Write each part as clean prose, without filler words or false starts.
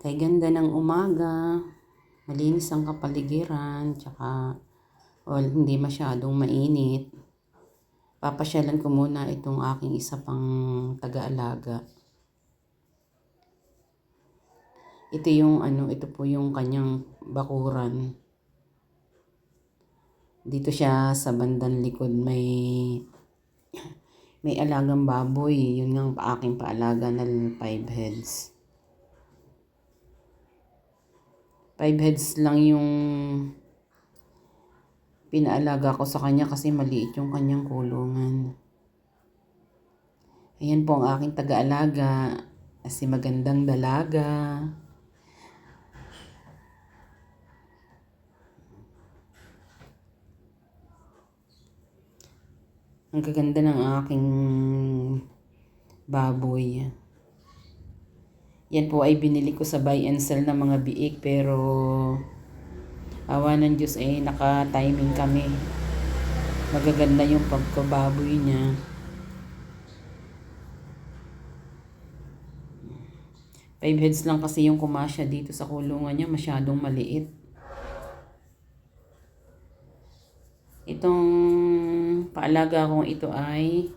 Kay ganda ng umaga, malinis ang kapaligiran, tsaka hindi masyadong mainit. Papasyalan ko muna itong aking isa pang taga-alaga. Ito po yung kanyang bakuran. Dito siya sa bandang likod may alagang baboy. Yun nga ang aking paalaga na 5 heads. 5 heads lang yung pinaalaga ko sa kanya kasi maliit yung kanyang kulungan. Ayan po ang aking taga-alaga. Kasi magandang dalaga. Ang gaganda ng aking baboy. Yan po ay binili ko sa buy and sell ng mga biik, pero awa ng Diyos naka-timing kami. Magaganda yung pagkababoy niya. 5 heads lang kasi yung kumasya dito sa kulungan niya, masyadong maliit. Itong paalaga kong ito ay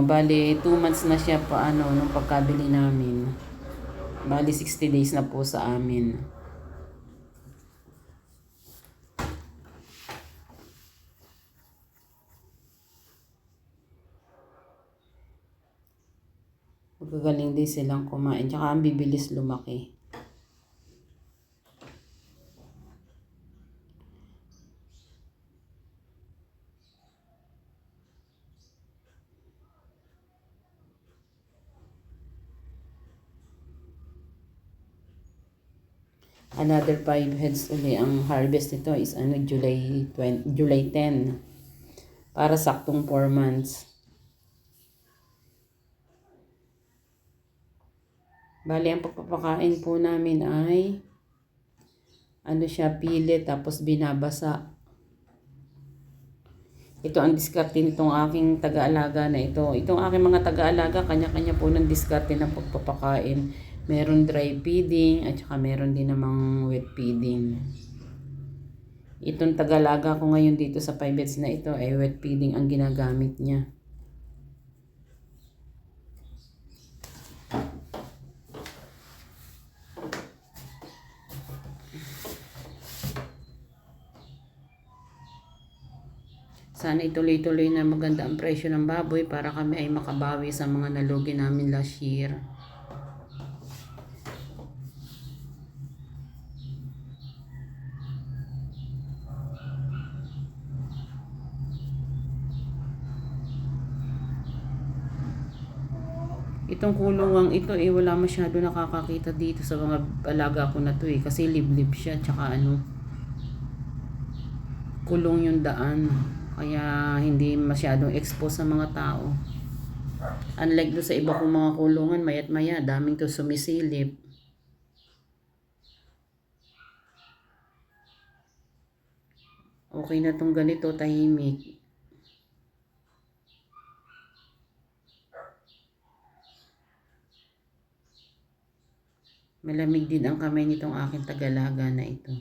bali 2 months na siya nung pagkabili namin. Bali 60 days na po sa amin. Magagaling din silang kumain, tsaka ang bibilis lumaki. Another 5 heads uli. Ang harvest nito is July 10. Para saktong 4 months. Bali, ang pagpapakain po namin ay pilit tapos binabasa. Ito ang diskarte nitong aking taga-alaga na ito. Itong aking mga taga-alaga, kanya-kanya po ng diskarte ng pagpapakain. Meron dry feeding at saka meron din namang wet feeding. Itong taga-alaga ko ngayon dito sa 5 heads na ito ay wet feeding ang ginagamit niya. Sana ituloy-tuloy na maganda ang presyo ng baboy para kami ay makabawi sa mga nalugi namin last year. Itong kulungang ito wala masyado nakakakita dito sa mga alaga ko na to kasi liblib siya, tsaka kulong yung daan. Kaya hindi masyadong expose sa mga tao. Unlike do sa iba kong mga kulungan, mayat maya, daming to sumisilip. Okay na tong ganito, tahimik. Malamig din ang kamay nitong aking tagalaga na ito.